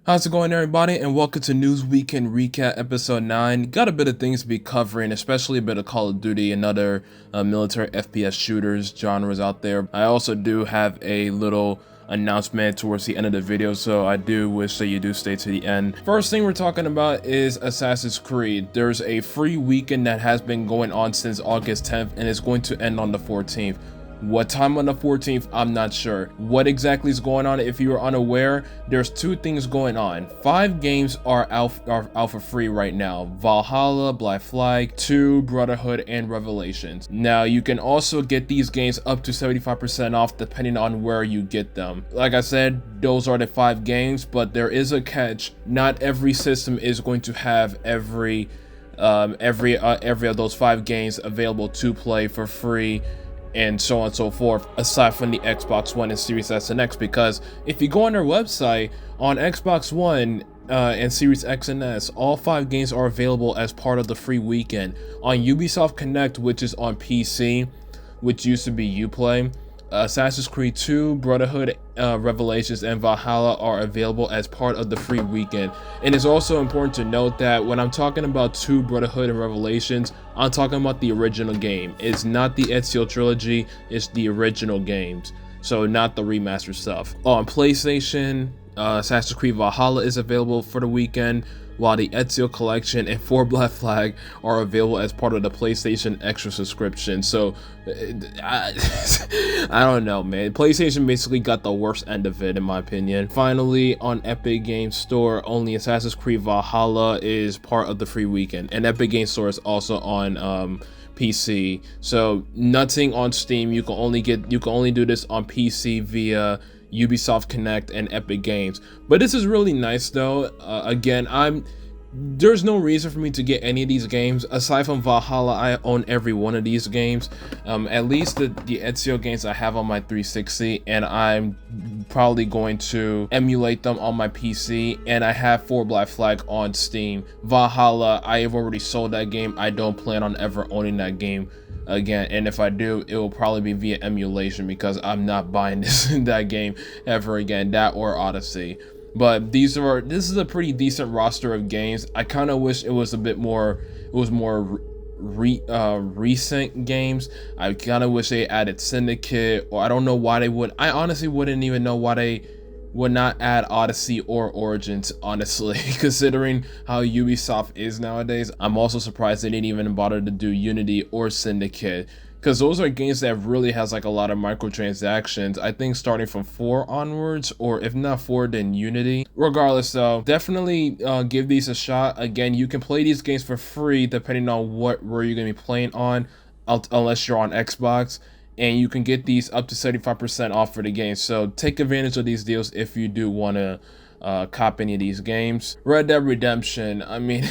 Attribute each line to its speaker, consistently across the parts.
Speaker 1: How's it going, everybody, and welcome to News Weekend Recap Episode 9. Got a bit of things to be covering, especially a bit of Call of Duty and other military FPS shooters genres out there. I also do have a little announcement towards the end of the video, so I do wish that you do stay to the end. First thing we're talking about is Assassin's Creed. There's a free weekend that has been going on since August 10th, and it's going to end on the 14th. What time on the 14th, I'm not sure. What exactly is going on? If you are unaware, there's two things going on. 5 games are alpha free right now: Valhalla, Black Flag, 2, Brotherhood, and Revelations. Now, you can also get these games up to 75% off depending on where you get them. Like I said, those are the 5 games, but there is a catch. Not every system is going to have every of those 5 games available to play for free, and so on and so forth, aside from the Xbox One and Series S and X. Because if you go on their website, on Xbox One and Series X and S, all 5 games are available as part of the free weekend. On Ubisoft Connect, which is on PC, which used to be Uplay, Assassin's Creed 2, Brotherhood, Revelations, and Valhalla are available as part of the free weekend. And it's also important to note that when I'm talking about 2, Brotherhood, and Revelations, I'm talking about the original game. It's not the Ezio trilogy, it's the original games, so not the remastered stuff. On PlayStation, Assassin's Creed Valhalla is available for the weekend, while the Ezio Collection and 4 Black Flag are available as part of the PlayStation Extra subscription. So, I don't know, man. PlayStation basically got the worst end of it, in my opinion. Finally, on Epic Games Store, only Assassin's Creed Valhalla is part of the free weekend, and Epic Games Store is also on PC. So, nothing on Steam. You can only do this on PC via Ubisoft Connect and Epic Games. But this is really nice though. Again, there's no reason for me to get any of these games aside from Valhalla. I own every one of these games, at least the Ezio games I have on my 360, and I'm probably going to emulate them on my PC. And I have 4 Black Flag on Steam. Valhalla, I have already sold that game. I don't plan on ever owning that game again, and if I do, it will probably be via emulation, because I'm not buying that game ever again, that or Odyssey. But this is a pretty decent roster of games. I kind of wish it was a bit more, recent games. I kind of wish they added Syndicate, or I don't know why they would. I honestly wouldn't even know why they would not add Odyssey or Origins, honestly, considering how Ubisoft is nowadays. I'm also surprised they didn't even bother to do Unity or Syndicate, because those are games that really has like a lot of microtransactions. I think starting from 4 onwards, or if not 4, then Unity. Regardless though, definitely give these a shot. Again, you can play these games for free depending on where you're gonna be playing on, unless you're on Xbox. And you can get these up to 75% off for the game. So take advantage of these deals if you do want to cop any of these games. Red Dead Redemption, I mean,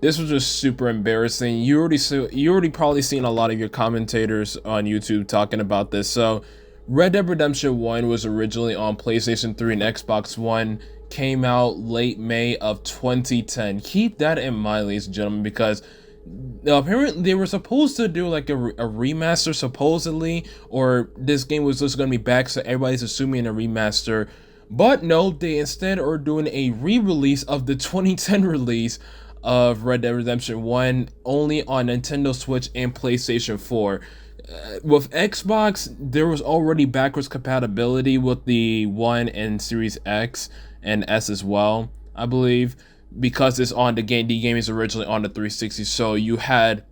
Speaker 1: this was just super embarrassing. You already probably seen a lot of your commentators on YouTube talking about this. So Red Dead Redemption 1 was originally on PlayStation 3 and Xbox One, came out late May of 2010. Keep that in mind, ladies and gentlemen, because apparently they were supposed to do like a remaster, supposedly, or this game was just going to be back, so everybody's assuming a remaster. But no, they instead are doing a re-release of the 2010 release of Red Dead Redemption 1, only on Nintendo Switch and PlayStation 4. With Xbox, there was already backwards compatibility with the 1 and Series X and S as well, I believe, because it's on the game is originally on the 360, so you had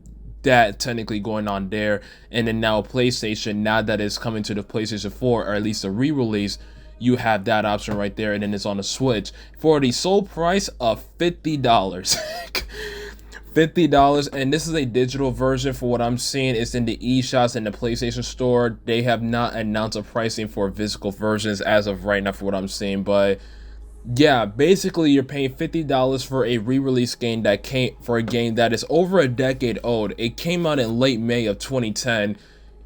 Speaker 1: that technically going on there. And then now PlayStation, now that it's coming to the PlayStation 4, or at least a re-release, you have that option right there, and then it's on the Switch for the sole price of $50. $50, and this is a digital version. For what I'm seeing, it's in the eShops and the PlayStation Store. They have not announced a pricing for physical versions as of right now, for what I'm seeing, but yeah, basically you're paying $50 for a re-release game for a game that is over a decade old. It came out in late May of 2010,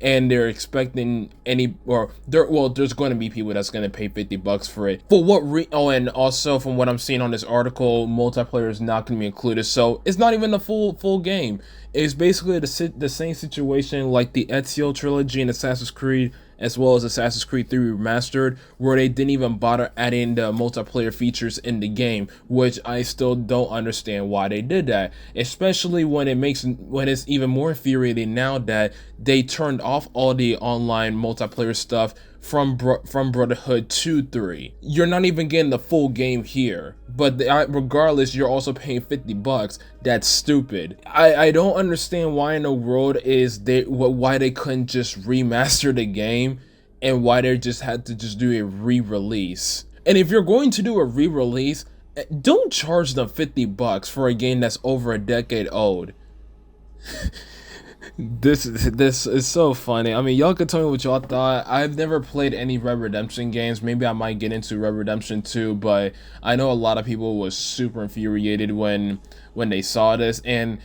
Speaker 1: and they're expecting there's going to be people that's going to pay $50 for it. For what and also from what I'm seeing on this article, multiplayer is not going to be included, so it's not even the full game. It's basically the same situation like the Ezio trilogy and Assassin's Creed as well as Assassin's Creed 3 Remastered, where they didn't even bother adding the multiplayer features in the game, which I still don't understand why they did that, especially when it's even more infuriating now that they turned off all the online multiplayer stuff from Brotherhood 2-3. You're not even getting the full game here, but regardless, you're also paying $50. That's stupid. I don't understand why in the world why they couldn't just remaster the game, and why they just had to just do a re-release. And if you're going to do a re-release, don't charge them $50 for a game that's over a decade old. This is so funny. I mean, y'all could tell me what y'all thought. I've never played any Red Redemption games. Maybe I might get into Red Redemption 2, but I know a lot of people was super infuriated when they saw this, and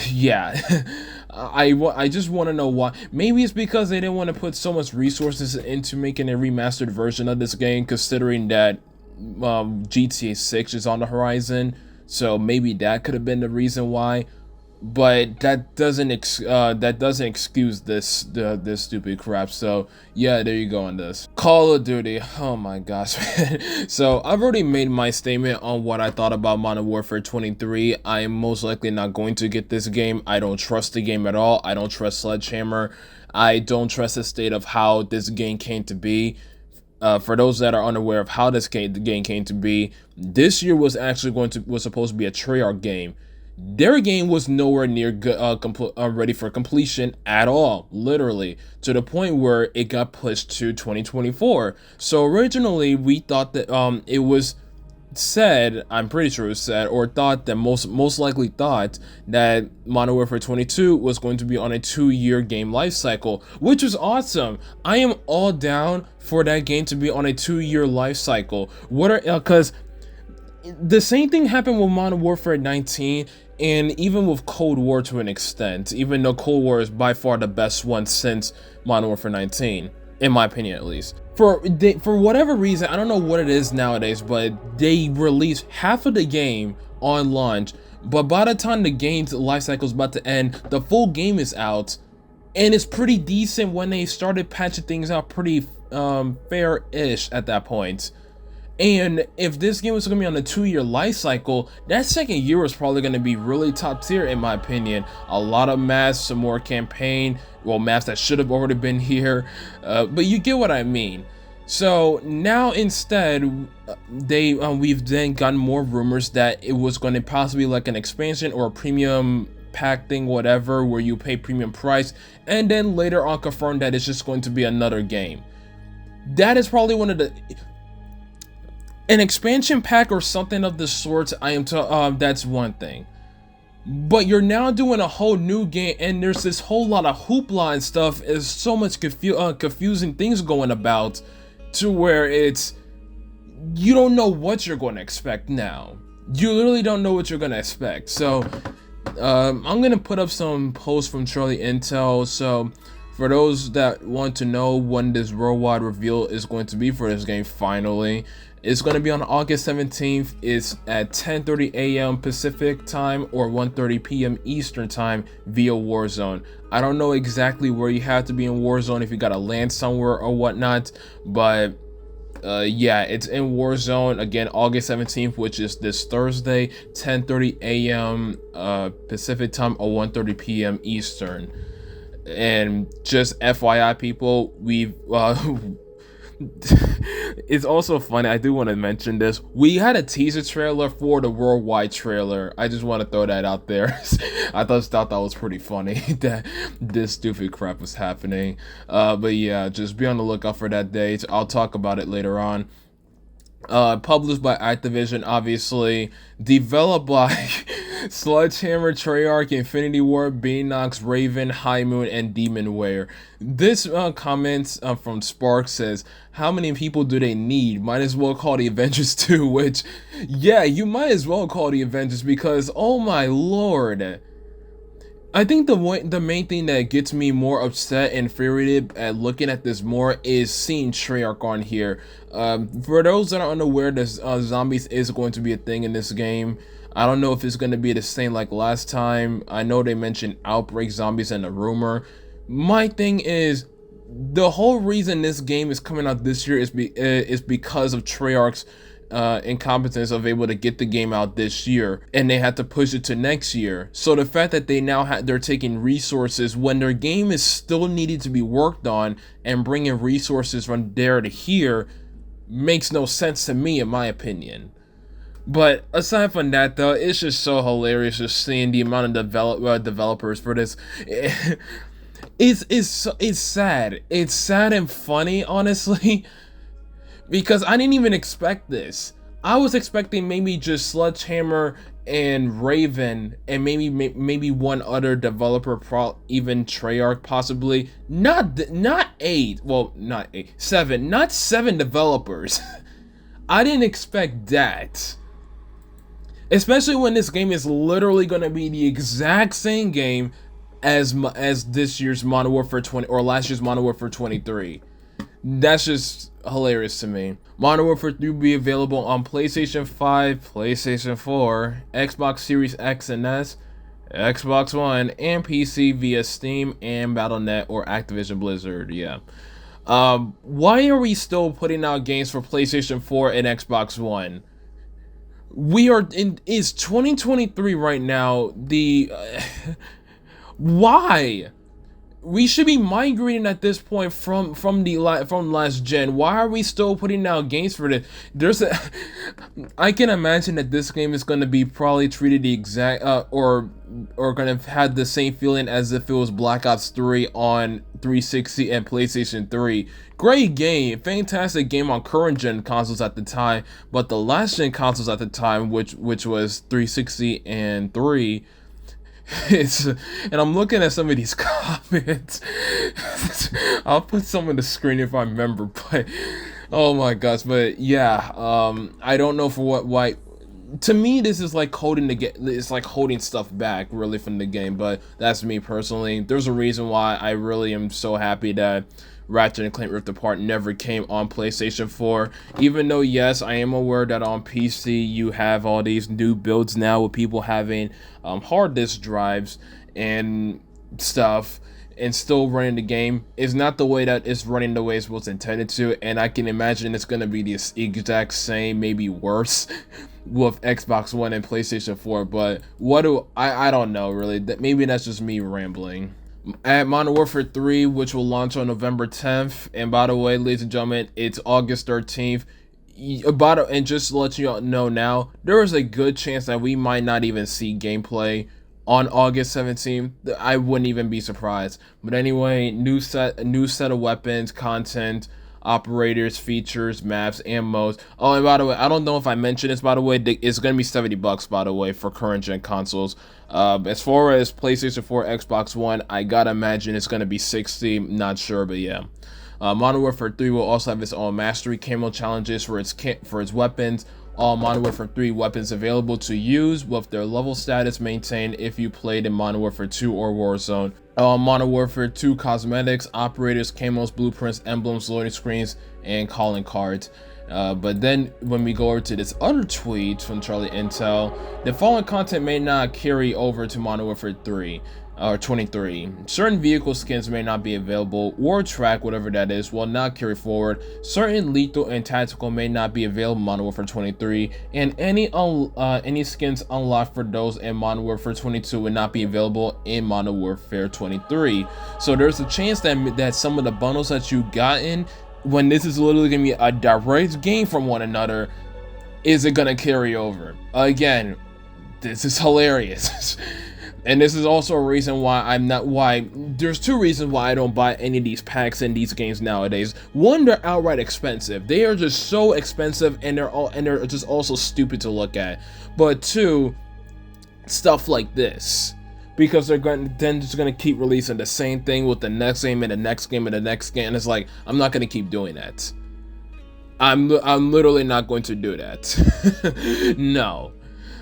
Speaker 1: yeah. I just want to know why. Maybe it's because they didn't want to put so much resources into making a remastered version of this game, considering that GTA 6 is on the horizon. So maybe that could have been the reason why. But that doesn't excuse this stupid crap. So yeah, there you go on this Call of Duty. Oh my gosh, man. So I've already made my statement on what I thought about Modern Warfare 23. I am most likely not going to get this game. I don't trust the game at all. I don't trust Sledgehammer. I don't trust the state of how this game came to be. For those that are unaware of how the game came to be, this year was actually supposed to be a Treyarch game. Their game was nowhere near ready for completion at all, literally, to the point where it got pushed to 2024. So originally, we thought that it was said, I'm pretty sure it was said, or thought that most likely thought that Modern Warfare 22 was going to be on a 2-year game life cycle, which was awesome. I am all down for that game to be on a 2-year life cycle. Because the same thing happened with Modern Warfare 19, and even with Cold War to an extent, even though Cold War is by far the best one since Modern Warfare 19, in my opinion at least. For whatever reason, I don't know what it is nowadays, but they release half of the game on launch, but by the time the game's life cycle is about to end, the full game is out, and it's pretty decent when they started patching things out pretty fair-ish at that point. And if this game was going to be on a 2-year life cycle, that second year was probably going to be really top tier in my opinion. A lot of maps, some more campaign, well, maps that should have already been here, but you get what I mean. So now instead, we've then gotten more rumors that it was going to possibly be like an expansion or a premium pack thing, whatever, where you pay premium price, and then later on confirmed that it's just going to be another game. That is probably one of the... An expansion pack or something of the sort, that's one thing. But you're now doing a whole new game, and there's this whole lot of hoopla and stuff. There's so much confusing things going about, to where you don't know what you're going to expect now. You literally don't know what you're going to expect. So I'm going to put up some posts from CharlieIntel. So for those that want to know when this worldwide reveal is going to be for this game, finally, it's going to be on August 17th. It's at 10:30 a.m. Pacific time or 1:30 p.m. Eastern time via Warzone. I don't know exactly where you have to be in Warzone, if you got to land somewhere or whatnot, but yeah, it's in Warzone again, August 17th, which is this Thursday, 10:30 a.m. Pacific time or 1:30 p.m. Eastern. And just FYI, people, we've it's also funny, I do want to mention this. We had a teaser trailer for the worldwide trailer. I just want to throw that out there. I thought that was pretty funny that this stupid crap was happening. But yeah, just be on the lookout for that date. I'll talk about it later on. Published by Activision, obviously. Developed by Sledgehammer, Treyarch, Infinity Ward, Beanox, Raven, High Moon, and Demonware. This comment from Spark says, how many people do they need? Might as well call the Avengers 2, which, yeah, you might as well call the Avengers, because, oh my lord. I think the main thing that gets me more upset and infuriated at looking at this more is seeing Treyarch on here. For those that are unaware, zombies is going to be a thing in this game. I don't know if it's going to be the same like last time. I know they mentioned Outbreak Zombies and a rumor. My thing is, the whole reason this game is coming out this year is because of Treyarch's incompetence of able to get the game out this year, and they had to push it to next year. So the fact that they now they're taking resources when their game is still needed to be worked on and bringing resources from there to here makes no sense to me, in my opinion. But aside from that, though, it's just so hilarious just seeing the amount of developers for this. It's sad. It's sad and funny, honestly, because I didn't even expect this. I was expecting maybe just Sledgehammer and Raven and maybe one other developer, even Treyarch possibly. Not 8. Well, not 8. 7. Not 7 developers. I didn't expect that. Especially when this game is literally going to be the exact same game as this year's Modern Warfare 20 or last year's Modern Warfare 23. That's just hilarious to me. Modern Warfare 3 will be available on PlayStation 5, PlayStation 4, Xbox Series X and S, Xbox One, and PC via Steam and Battle.net or Activision Blizzard. Yeah. Why are we still putting out games for PlayStation 4 and Xbox One? It's 2023 right now. Why? We should be migrating at this point from last gen. Why are we still putting out games for this? I can imagine that this game is going to be probably treated the exact or going to have the same feeling as if it was Black Ops 3 on 360 and PlayStation 3. Great game, fantastic game on current gen consoles at the time, but the last gen consoles at the time, which was 360 and 3. And I'm looking at some of these comments. I'll put some on the screen if I remember, but oh my gosh. But yeah, I don't know for why. To me, this is like it's like holding stuff back really from the game, but that's me personally. There's a reason why I really am so happy that Ratchet & Clank Rift Apart never came on PlayStation 4, even though yes, I am aware that on PC you have all these new builds now with people having hard disk drives and stuff and still running the game. Is not the way that it's running the way it's was intended to, and I can imagine it's going to be the exact same, maybe worse with Xbox One and PlayStation 4, but I don't know really. Maybe that's just me rambling. At Modern Warfare 3, which will launch on November 10th, and by the way, ladies and gentlemen, it's August 13th. And just to let you know now, there is a good chance that we might not even see gameplay on August 17th. I wouldn't even be surprised. But anyway, new set of weapons, content, operators, features, maps, and modes. Oh, and by the way, I don't know if I mentioned this, by the way, it's gonna be $70 by the way for current gen consoles. As far as PlayStation 4, Xbox One, I gotta imagine it's gonna be $60, not sure, but yeah. Modern Warfare 3 will also have its own mastery camo challenges for its weapons. All Modern Warfare 3 weapons available to use with their level status maintained if you played in Modern Warfare 2 or Warzone. Modern Warfare 2 cosmetics, operators, camos, blueprints, emblems, loading screens, and calling cards. But then when we go over to this other tweet from CharlieIntel, the following content may not carry over to Modern Warfare 3 or 23. Certain vehicle skins may not be available, or track, whatever that is, will not carry forward. Certain lethal and tactical may not be available in Modern Warfare 23, and any skins unlocked for those in Modern Warfare 22 will not be available in Modern Warfare 23. So there's a chance that some of the bundles that you gotten, when this is literally gonna be a direct game from one another, isn't gonna carry over. Again, this is hilarious. And this is also a reason why there's two reasons why I don't buy any of these packs in these games nowadays. One, they're outright expensive. They are just so expensive, and they're just also stupid to look at. But two, stuff like this, because they're just gonna keep releasing the same thing with the next game and the next game and the next game. And it's like, I'm not gonna keep doing that. I'm literally not going to do that. No.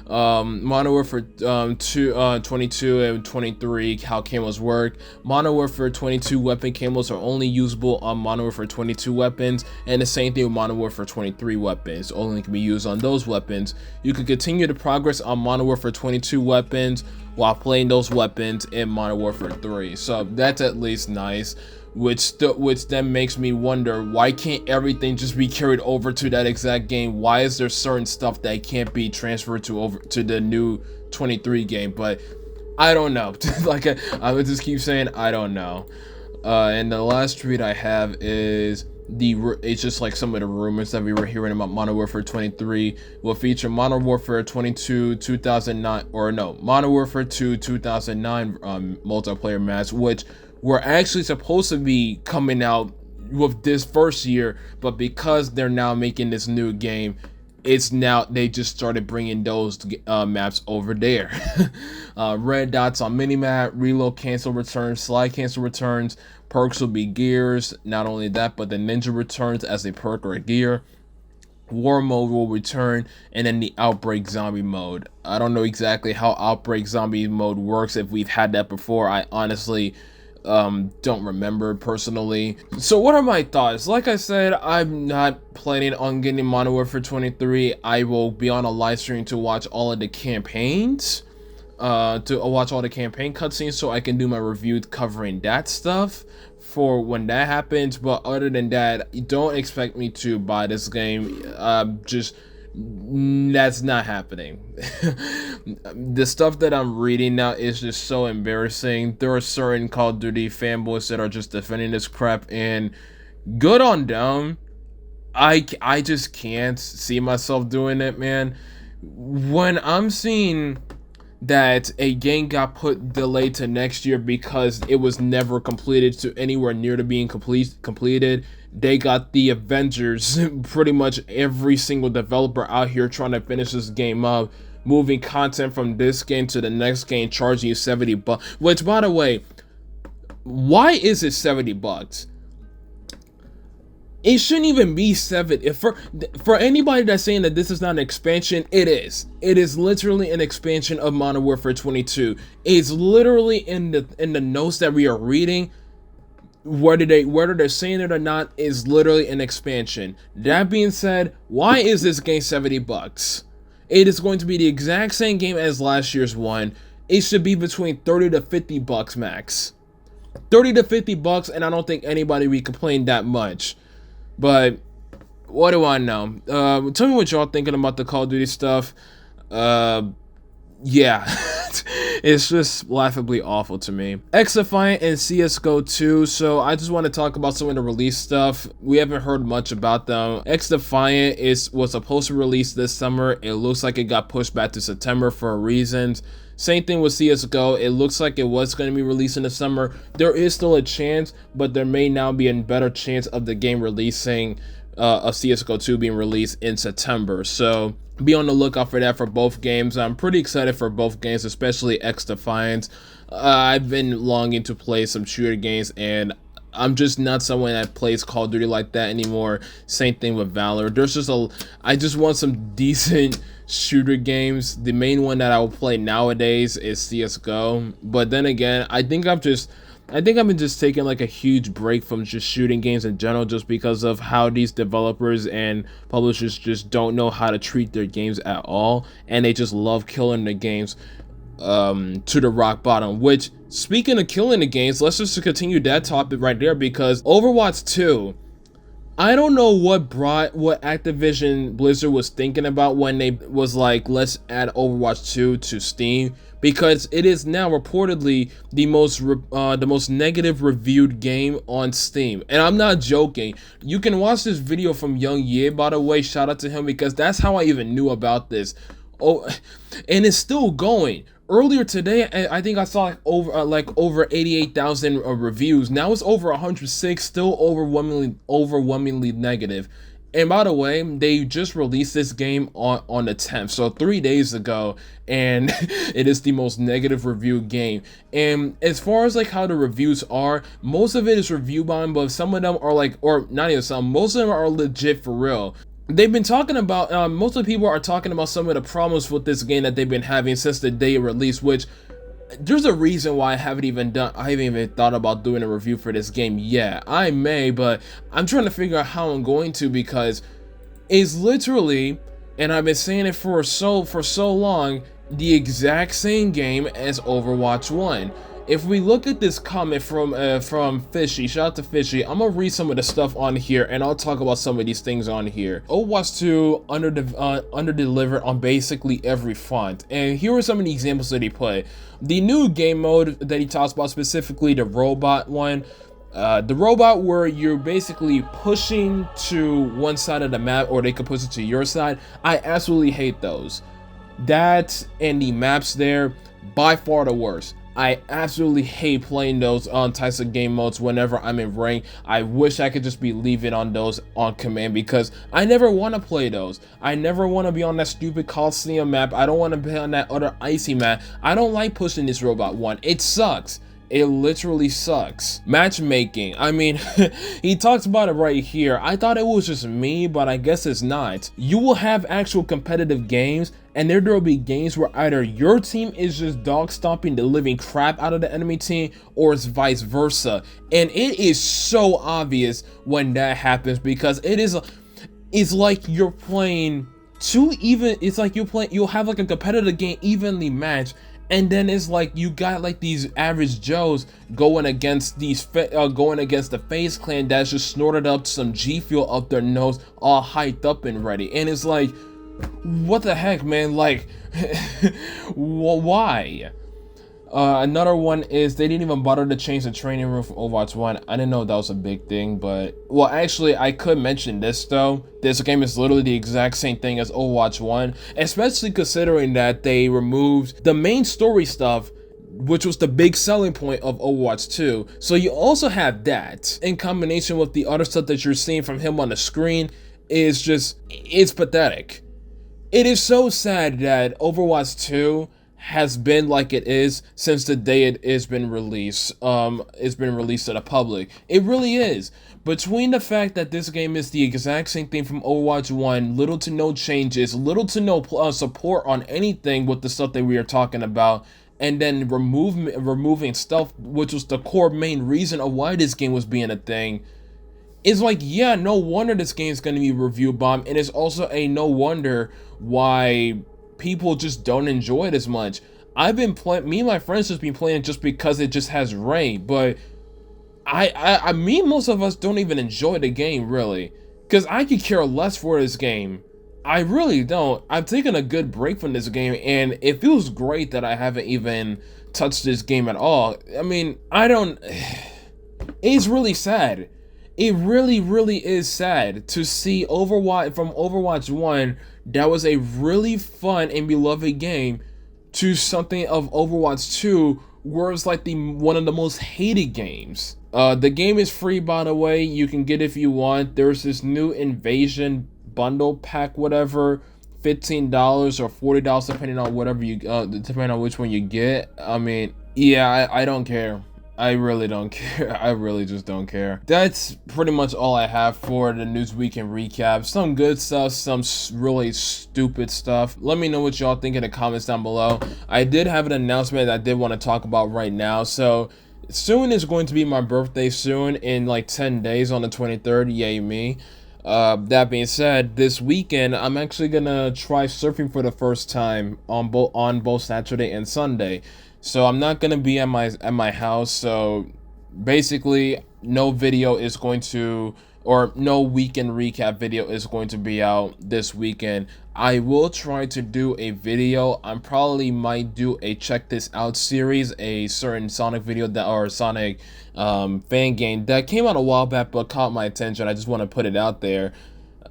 Speaker 1: Modern Warfare 22 and 23, how camos work. Modern Warfare 22 weapon camos are only usable on Modern Warfare 22 weapons, and the same thing with Modern Warfare 23 weapons, only can be used on those weapons. You can continue to progress on Modern Warfare 22 weapons while playing those weapons in Modern Warfare 3, so that's at least nice. which then makes me wonder, why can't everything just be carried over to that exact game? Why is there certain stuff that can't be transferred to over to the new 23 game? But I don't know. Like I would just keep saying I don't know. And the last tweet I have is it's just like some of the rumors that we were hearing about Modern Warfare 23 will feature Modern Warfare 22 2009, or no, Modern Warfare 2 2009 multiplayer maps, which were actually supposed to be coming out with this first year, but because they're now making this new game, it's now they just started bringing those maps over there. Red dots on minimap, reload cancel returns, slide cancel returns, perks will be gears. Not only that, but the ninja returns as a perk or a gear. War mode will return, and then the outbreak zombie mode. I don't know exactly how outbreak zombie mode works, if we've had that before. I honestly don't remember personally. So what are my thoughts? Like I said, I'm not planning on getting Modern Warfare 23. I will be on a live stream to watch all of the campaigns, to watch all the campaign cutscenes, so I can do my review covering that stuff for when that happens. But other than that, don't expect me to buy this game. That's not happening. The stuff that I'm reading now is just so embarrassing. There are certain Call of Duty fanboys that are just defending this crap, and good on them. I just can't see myself doing it, man. When I'm seeing that a game got delayed to next year because it was never completed to anywhere near to being completed. They got the Avengers, pretty much every single developer out here trying to finish this game up, moving content from this game to the next game, charging you $70. Which, by the way, why is it $70? It shouldn't even be for anybody that's saying that this is not an expansion. It is. It is literally an expansion of Modern Warfare 22. It's literally in the notes that we are reading. Whether they're saying it or not, is literally an expansion. That being said, why is this game $70? It is going to be the exact same game as last year's one. It should be between $30 to $50 max. $30 to $50, and I don't think anybody would complain that much. But what do I know? Tell me what y'all thinking about the Call of Duty stuff. Yeah, it's just laughably awful to me. X-Defiant and CSGO 2. So I just want to talk about some of the release stuff. We haven't heard much about them. X-Defiant was supposed to release this summer. It looks like it got pushed back to September for reasons. Same thing with CSGO. It looks like it was going to be released in the summer. There is still a chance, but there may now be a better chance of the game releasing, of CSGO 2 being released in September. So be on the lookout for that for both games. I'm pretty excited for both games, especially X-Defiant. I've been longing to play some shooter games, and I'm just not someone that plays Call of Duty like that anymore. Same thing with Valor. I just want some decent shooter games. The main one that I will play nowadays is CSGO. But then again, I think I've been just taking like a huge break from just shooting games in general, just because of how these developers and publishers just don't know how to treat their games at all, and they just love killing the games to the rock bottom. Which, speaking of killing the games, let's just continue that topic right there, because Overwatch 2, I don't know what Activision Blizzard was thinking about when they was like, let's add Overwatch 2 to Steam, because it is now reportedly the most negative reviewed game on Steam. And I'm not joking. You can watch this video from mwIII, by the way. Shout out to him, because that's how I even knew about this. Oh, and it's still going. Earlier today, I think I saw over 88,000 reviews. Now it's over 106, still overwhelmingly negative. And by the way, they just released this game on the 10th, so 3 days ago, and it is the most negative reviewed game. And as far as like how the reviews are, most of it is review bombing, but some of them are like, or not even some, most of them are legit for real. They've been talking about, most of the people are talking about some of the problems with this game that they've been having since the day it released, which there's a reason why I haven't even thought about doing a review for this game. Yeah, I may, but I'm trying to figure out how I'm going to, because it's literally, and I've been saying it for so long, the exact same game as Overwatch 1. if we look at this comment from Fishy, shout out to Fishy, I'm gonna read some of the stuff on here and I'll talk about some of these things on here. Overwatch 2 under-delivered on basically every front, and here are some of the examples that he put. The new game mode that he talks about, specifically the robot one, the robot where you're basically pushing to one side of the map, or they could push it to your side. I absolutely hate those. That and the maps there, by far the worst. I absolutely hate playing those types of game modes whenever I'm in rank. I wish I could just be leaving on those on command, because I never want to play those. I never want to be on that stupid Coliseum map. I don't want to be on that other icy map. I don't like pushing this robot one. It sucks. It literally sucks. Matchmaking, I mean, he talks about it right here. I thought it was just me, but I guess it's not. You will have actual competitive games, and there will be games where either your team is just dog stomping the living crap out of the enemy team, or it's vice versa. And it is so obvious when that happens, because it's like you're playing you'll have like a competitive game evenly matched, and then it's like you got like these average Joes going against the FaZe clan that's just snorted up some G Fuel up their nose, all hyped up and ready. And it's like, what the heck, man? Like, why? Another one is they didn't even bother to change the training room from Overwatch 1. I didn't know that was a big thing, but... Well, actually, I could mention this, though. This game is literally the exact same thing as Overwatch 1, especially considering that they removed the main story stuff, which was the big selling point of Overwatch 2. So you also have that, in combination with the other stuff that you're seeing from him on the screen. Is just... It's pathetic. It is so sad that Overwatch 2 has been like it is since the day it has been released. It's been released to the public. It really is. Between the fact that this game is the exact same thing from Overwatch 1, little to no changes, little to no support on anything with the stuff that we are talking about, and then removing stuff, which was the core main reason of why this game was being a thing, it's like, yeah, no wonder this game is going to be review bombed, and it's also a no wonder why people just don't enjoy it as much. I've been playing, me and my friends just been playing just because it just has rain, but I mean, most of us don't even enjoy the game, really, because I could care less for this game. I really don't. I've taken a good break from this game, and it feels great that I haven't even touched this game at all. I mean, it's really sad. It really, really is sad to see Overwatch 1, that was a really fun and beloved game, to something of Overwatch 2, where it's like one of the most hated games. The game is free, by the way. You can get it if you want. There's this new Invasion bundle pack, whatever, $15 or $40, depending on whatever you, depending on which one you get. I mean, yeah, I don't care. I really don't care. I really just don't care. That's pretty much all I have for the News Weekend recap. Some good stuff, some really stupid stuff. Let me know what y'all think in the comments down below. I did have an announcement that I did want to talk about right now. So soon is going to be my birthday, soon, in like 10 days on the 23rd. Yay me. That being said, this weekend I'm actually gonna try surfing for the first time on both Saturday and Sunday. So I'm not gonna be at my house. So basically, no video is going to, or no weekend recap video is going to be out this weekend. I will try to do a video. I probably might do a check this out series, a certain Sonic video that, or Sonic fan game that came out a while back but caught my attention. I just want to put it out there.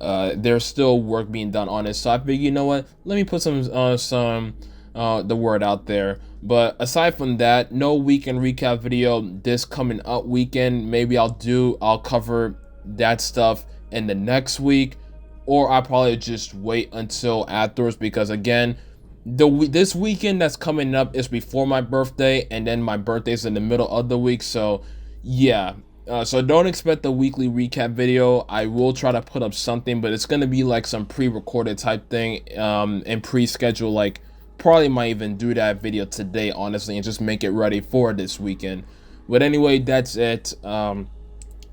Speaker 1: There's still work being done on it, so I figured, you know what, let me put the word out there. But aside from that, no weekend recap video this coming up weekend. Maybe I'll cover that stuff in the next week, or I'll probably just wait until afterwards, because again, this weekend that's coming up is before my birthday, and then my birthday's in the middle of the week. So yeah, so don't expect the weekly recap video. I will try to put up something, but it's gonna be like some pre-recorded type thing, and pre-scheduled. Like, probably might even do that video today, honestly, and just make it ready for this weekend. But anyway, that's it.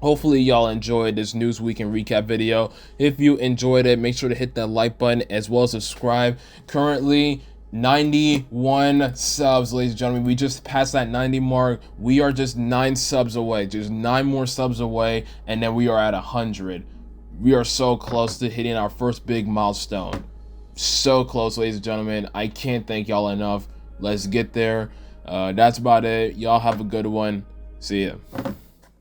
Speaker 1: Hopefully y'all enjoyed this News Weekend recap video. If you enjoyed it, make sure to hit that like button as well as subscribe. Currently, 91 subs, ladies and gentlemen. We just passed that 90 mark. We are just 9 subs away, just 9 more subs away, and then we are at 100. We are so close to hitting our first big milestone. So close, ladies and gentlemen. I can't thank y'all enough. Let's get there. That's about it. Y'all have a good one. See ya.